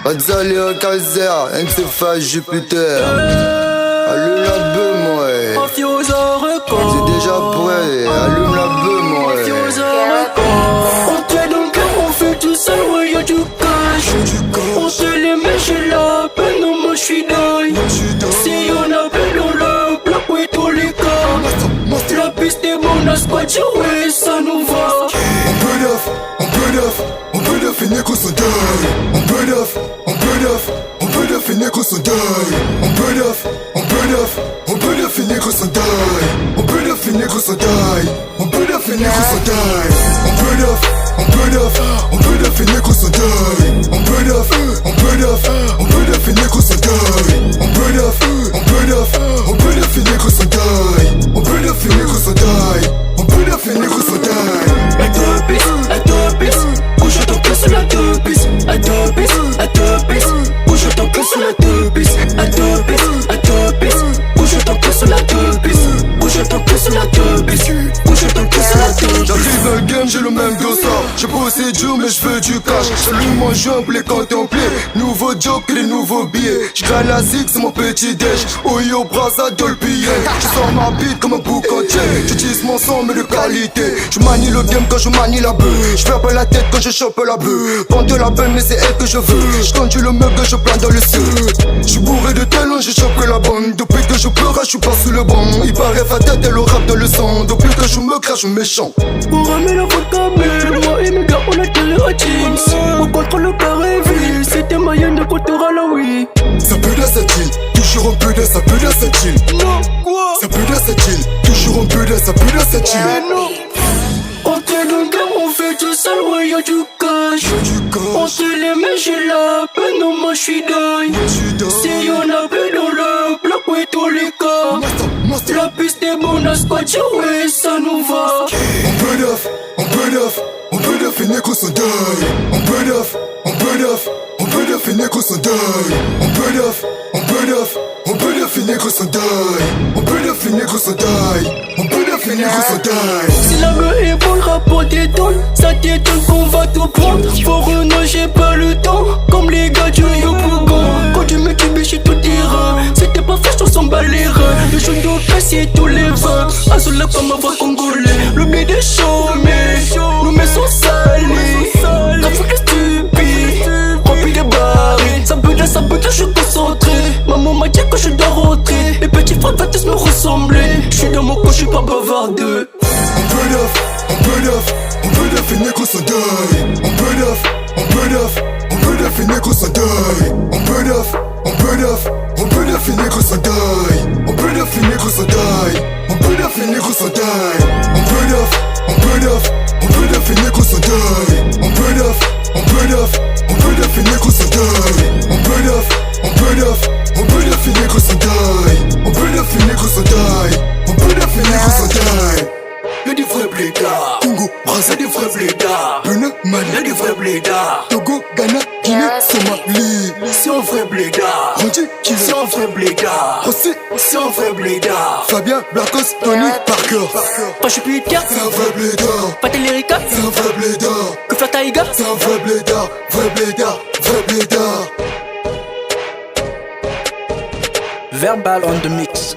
Gonzalo Alcazer, Encéphale Jupiter. Allume la beuh, moi. C'est déjà prêt, allume la beuh, moi. On te dans le cœur, on fait tout ça, ouais, y'a du cash. On se les met, j'ai la peine, non, moi j'suis dingue. Si y'en a peine, on le bloque, ouais, tous les cas. La piste est bonne, la squad, ouais, ça nous va. On peut neuf, et Neko se deuil. On peut neuf, et Neko se deuil. On peut neuf, et Neko se deuil. On peut neuf, et Neko se deuil. On peut neuf, et Neko se deuil. On peut neuf, et Neko se deuil. On peut neuf, et Neko se deuil. On peut neuf, et Neko se deuil. On peut neuf, et Neko se deuil. On peut neuf, et Neko se deuil. À deux pistes, bouge ton cul sur la deux pistes. À deux pistes, bouge ton cul sur la deux pistes. À deux pistes, bouge ton cul sur la deux pistes. Bouge ton cul sur la deux pistes. Bouge ton cul sur la deux pistes. J'arrive à game, j'ai le même dossard. J'ai bossé dur mais j'veux du cash. J'allume mon jeu pour les contempler. Nouveau job que les nouveaux billets. J'gagne la zig, c'est mon petit déj. Oyo, brasa, dolpillé. Je sors ma bite comme un boucantier. J'utilise mon son mais de qualité. Je manie le game quand je manie la beuh. Je ferme la tête quand je chope la beuh. Vendre la beuh mais c'est elle que je veux. Je le meuble, je plane dans le ciel. J'suis bourré de talent, j'ai chopé la bonne. Depuis que je pleure, j'suis pas sous le banc. Il paraît fa tête et le rap dans le sang. Depuis que je me crache, méchant. On ramène la vodka belle. Moi et mes gars, on a tiré à jeans. On contrôle le carré ville. C'était moyen de compter à la oui. Ça peut de cette île, toujours un peu de ça peut de cette île. Non, quoi? Ça peut de cette île, toujours un peu de ça peut de cette île. On te donne cœur, on fait tout ça, ouais, y'a du cash. On se les met, j'ai la peine, non, moi j'suis dingue. Si y'en a peine, on le bloque, ouais, tous les cas. La piste est bonne, la squad, ouais, ça nous va. On peut neuf, et Neko se deuil. On peut neuf, et Neko se deuil. On peut neuf, et Neko se deuil. On peut neuf, et Neko se deuil. On peut neuf, et Neko se deuil. Si la meuf est bonne, le rapport t'étonne. Ça t'étonne qu'on va tout prendre. Faut renouer, j'ai pas le temps. Comme les gars du Yopougon. Quand tu me tubes, j'suis tout terrain. C'était pas fait, j't'en s'en bat les reins. Le jaune d'eau cassé tous les vins. Azula comme ma voix congolais. Le blé des chauds, mais nos mains sont salées. La foule est stupide, remplie de barils. Ça peut dire, j'suis concentré. Maman m'a dit que je dois rentrer. Les petits frères vont tous me ressembler. J'suis dans mon coin, j'suis pas bavardeux. On peut neuf, et Neko se deuil. On peut neuf, et Neko se deuil. On peut neuf, et Neko se deuil. On peut neuf, et Neko se deuil. On peut neuf, et Neko se deuil. On peut neuf, et Neko se deuil. On peut neuf, et Neko se deuil. On peut neuf, et Neko se deuil. On peut neuf, et Neko se deuil. On peut neuf, et Neko se deuil. Y'a des vrais blédards, Congo, y'a Brazza, des vrais blédards, Benin, Mali, y'a des vrais blédards. Togo, Ghana, Guinée, Somalie. C'est un vrai blédard, Randy, c'est Kilo, un vrai blédard, Rossi, c'est un vrai blédard. Fabien, Blacos, Tony, Parker. Pas je suis Peter, C'est un vrai blédard, pas Télérica, c'est un vrai blédard. que faire Taïga. C'est un vrai blédard, vrai blédard, vrai blédard. Verbal on the mix.